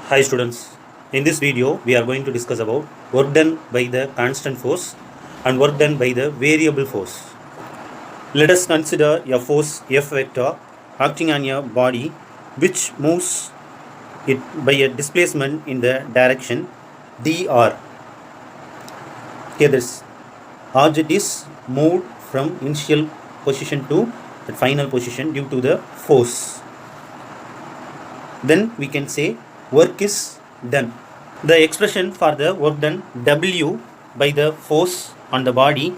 Hi students, in this video we are going to discuss about work done by the constant force and work done by the variable force. Let us consider a force F vector acting on a body which moves it by a displacement in the direction dr. Here this object is moved from initial position to the final position due to the force. Then we can say work is done. The expression for the work done W by the force on the body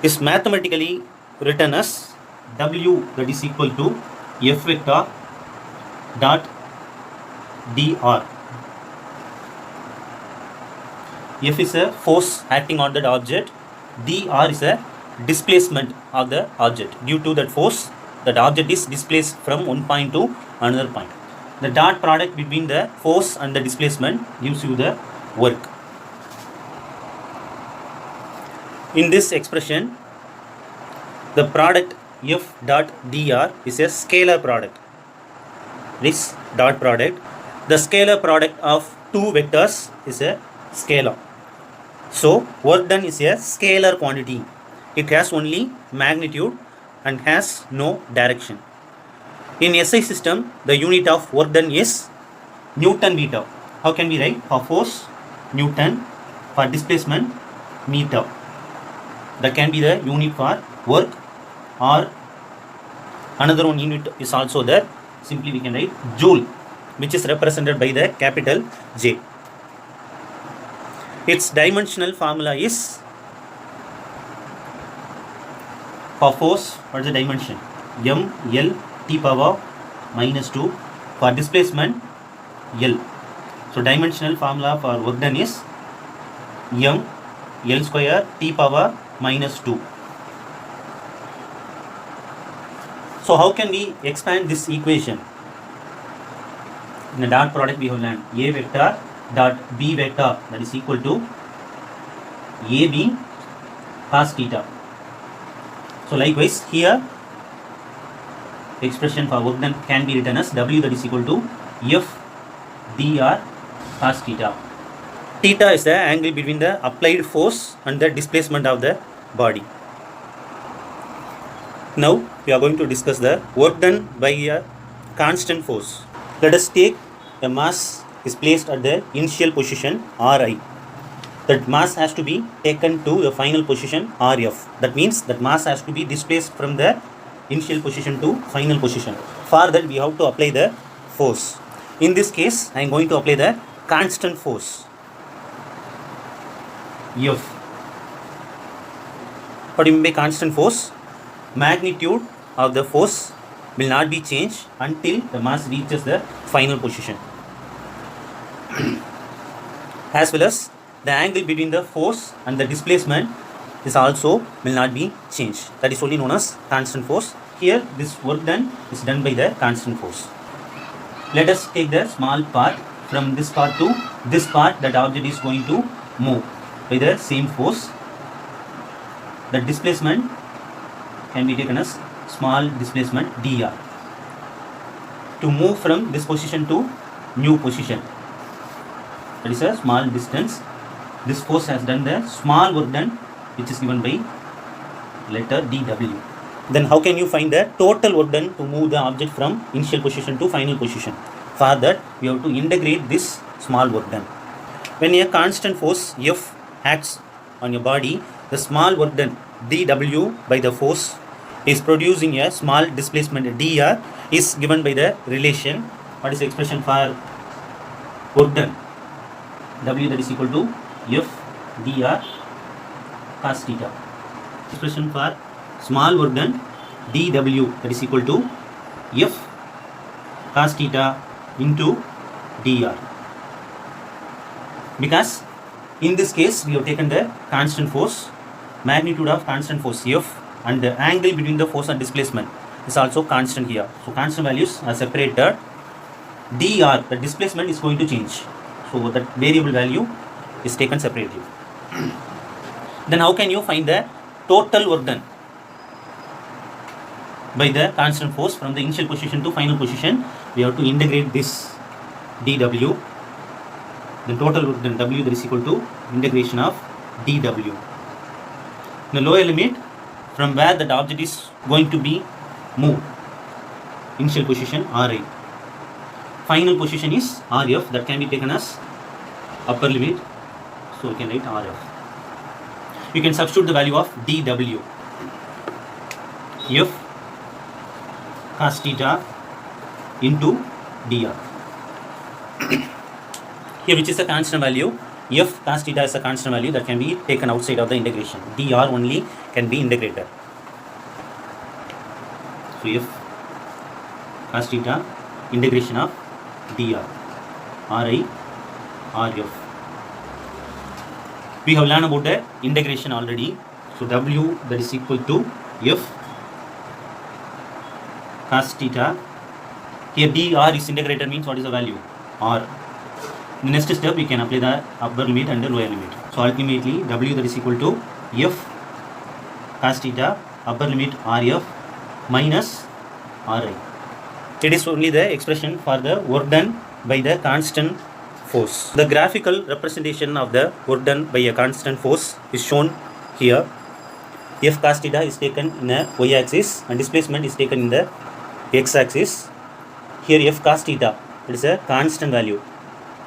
is mathematically written as W that is equal to F vector dot dr. F is a force acting on that object, dr is a displacement of the object. Due to that force, that object is displaced from one point to another point. The dot product between the force and the displacement gives you the work. In this expression, the product F dot dr is a scalar product. This dot product, the scalar product of two vectors is a scalar. So work done is a scalar quantity. It has only magnitude and has no direction. In SI system, the unit of work done is Newton meter. How can we write? For force, Newton. For displacement, meter. That can be the unit for work, or another one unit is also there. Simply we can write joule, which is represented by the capital J. Its dimensional formula is, for force, what is the dimension? M L T power minus 2. For displacement, L. So dimensional formula for work done is M L square T power minus 2. So how can we expand this equation? In the dot product we have learned A vector dot B vector, that is equal to AB cos theta. So likewise here, expression for work done can be written as W that is equal to F dr cos theta. Theta is the angle between the applied force and the displacement of the body. Now we are going to discuss the work done by a constant force. Let us take a mass is placed at the initial position Ri. That mass has to be taken to the final position Rf. That means that mass has to be displaced from the initial position to final position. For that we have to apply the force. In this case I am going to apply the constant force F. What do you mean by constant force? Magnitude of the force will not be changed until the mass reaches the final position. As well as the angle between the force and the displacement is also will not be changed. That is only known as constant force. Here this work done is done by the constant force. Let us take the small part from this part to this part. That object is going to move by the same force. The displacement can be taken as small displacement dr. To move from this position to new position, that is a small distance. This force has done the small work done, which is given by letter dw. Then how can you find the total work done to move the object from initial position to final position? For that we have to integrate this small work done. When a constant force F acts on your body, the small work done dw by the force is producing a small displacement dr is given by the relation. What is the expression for work done? W that is equal to F dr cos theta. Expression for small work done dw that is equal to F cos theta into dr. Because in this case we have taken the constant force, magnitude of constant force F, and the angle between the force and displacement is also constant here. So constant values are separated. dr, the displacement is going to change. So that variable value is taken separately. Then how can you find the total work done? By the constant force from the initial position to final position, we have to integrate this dW, the total work done W, that is equal to integration of dW. In the lower limit, from where that object is going to be moved, initial position Ri, final position is Rf, that can be taken as upper limit, so we can write Rf. You can substitute the value of dW, f cos theta into dr. Here, which is a constant value, f cos theta is a constant value that can be taken outside of the integration. dr only can be integrated. So f cos theta integration of dr, Ri, Rf. We have learned about the integration already. So W, that is equal to f cos theta. Here dr is integrated, means what is the value? R. In the next step, we can apply the upper limit and the lower limit. So ultimately, W, that is equal to f cos theta upper limit Rf minus Ri. It is only the expression for the work done by the constant force. The graphical representation of the work done by a constant force is shown here. F cos theta is taken in a y-axis and displacement is taken in the x-axis. Here f cos theta, it is a constant value.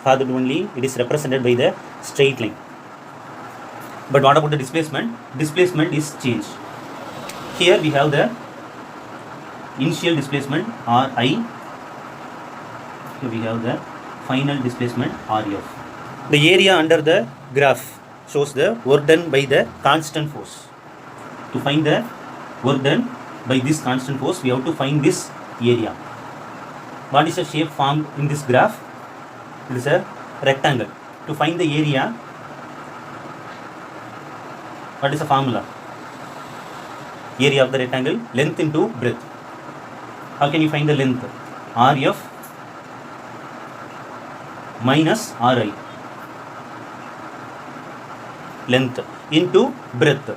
For that only it is represented by the straight line. But what about the displacement? Displacement is changed. Here we have the initial displacement Ri. Here we have the final displacement Rf. The area under the graph shows the work done by the constant force. To find the work done by this constant force, we have to find this area. What is the shape formed in this graph? It is a rectangle. To find the area, what is the formula? Area of the rectangle, length into breadth. How can you find the length? Rf minus Ri, length, into breadth.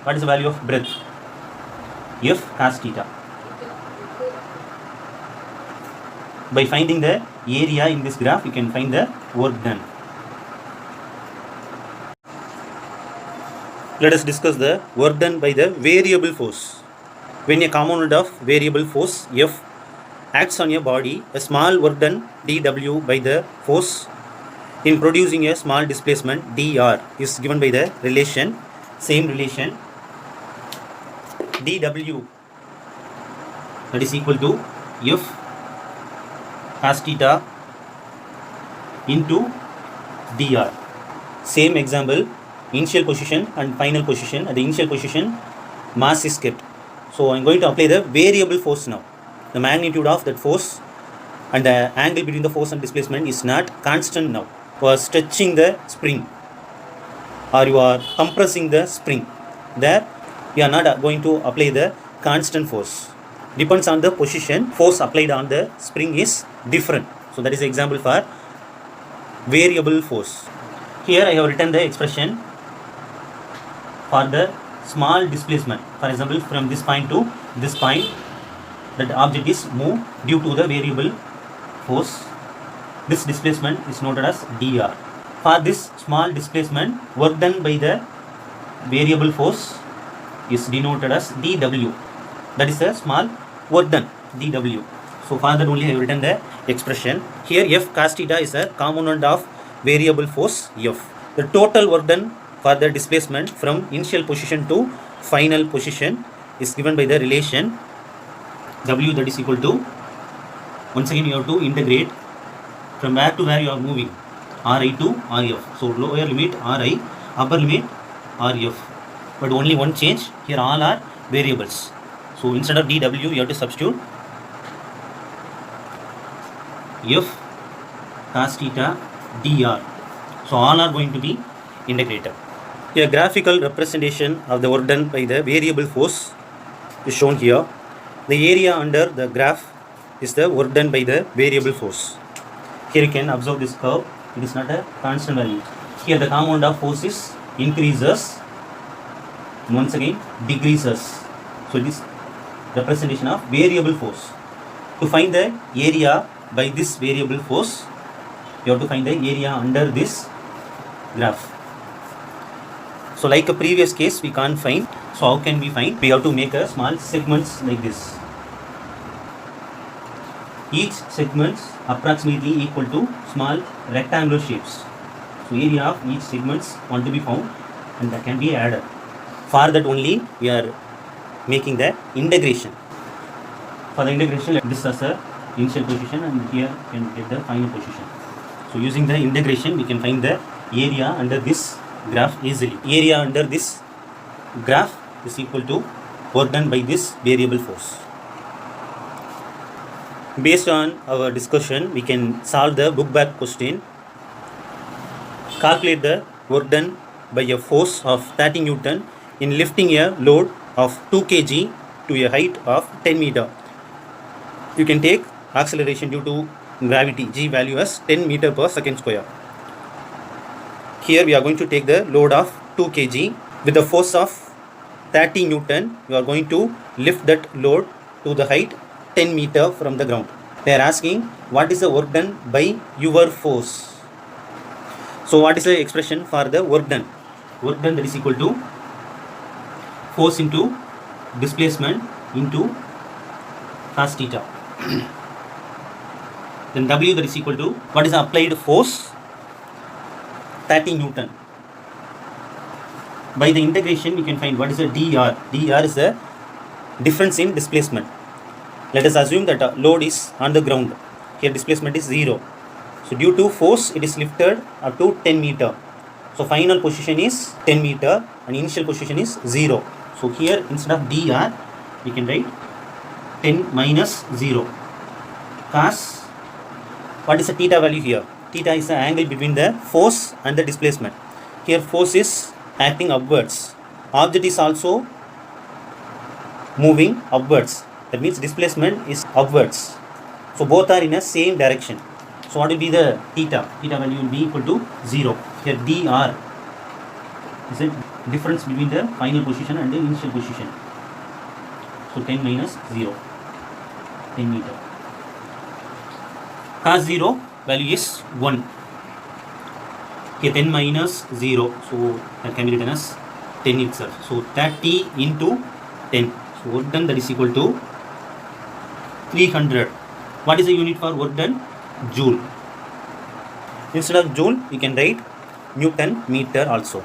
What is the value of breadth? F cos theta. By finding the area in this graph, you can find the work done. Let us discuss the work done by the variable force. When a component of variable force F acts on a body, a small work done dW by the force in producing a small displacement dr is given by the relation, same relation, dW, that is equal to F cos theta into dr. Same example, initial position and final position. At the initial position, mass is kept. So I am going to apply the variable force now. The magnitude of that force and the angle between the force and displacement is not constant now. You are stretching the spring or you are compressing the spring. There we are not going to apply the constant force. Depends on the position, force applied on the spring is different. So that is the example for variable force. Here I have written the expression for the small displacement. For example, from this point to this point, that object is moved due to the variable force. This displacement is noted as dr. For this small displacement, work done by the variable force is denoted as dW. That is the small work done, dW. So for that only I have written the expression. Here F cos theta is a component of variable force F. The total work done for the displacement from initial position to final position is given by the relation W, that is equal to, once again you have to integrate from where to where you are moving, Ri to Rf. So lower limit Ri, upper limit Rf. But only one change, here all are variables. So instead of dW you have to substitute F cos theta dr. So all are going to be integrated. A graphical representation of the work done by the variable force is shown here. The area under the graph is the work done by the variable force. Here you can observe this curve. It is not a constant value. Here the component of force is increases, once again decreases. So it is representation of variable force. To find the area by this variable force, you have to find the area under this graph. So like a previous case, we can't find. So how can we find? We have to make a small segments like this. Each segments approximately equal to small rectangular shapes. So area of each segments want to be found and that can be added. For that only we are making the integration. For the integration, this as a initial position and here you can get the final position. So using the integration, we can find the area under this graph easily. Area under this graph is equal to work done by this variable force. Based on our discussion, we can solve the book back question. Calculate the work done by a force of 30 Newton in lifting a load of 2 kg to a height of 10 meter. You can take acceleration due to gravity g value as 10 meter per second square. Here we are going to take the load of 2 kg with the force of 30 Newton. You are going to lift that load to the height 10 meter from the ground. They are asking what is the work done by your force. So what is the expression for the work done? Work done, that is equal to force into displacement into cos theta. Then W, that is equal to what is the applied force? 30 Newton. By the integration, we can find what is the dr. Dr is the difference in displacement. Let us assume that load is on the ground. Here displacement is 0. So due to force, it is lifted up to 10 meter. So final position is 10 meter and initial position is 0. So here instead of dr, we can write 10 minus 0. Cos, what is the theta value here? Theta is the angle between the force and the displacement. Here force is acting upwards. Object is also moving upwards. That means displacement is upwards. So both are in a same direction. So what will be the theta? Theta value will be equal to 0. Here dr is the difference between the final position and the initial position. So 10 minus 0. 10 meter. Cos 0 value is 1. Here 10 minus 0. So that can be written as 10 itself. So 30 into 10. So work done, that is equal to 300. What is the unit for work done? Joule. Instead of joule, we can write Newton meter also.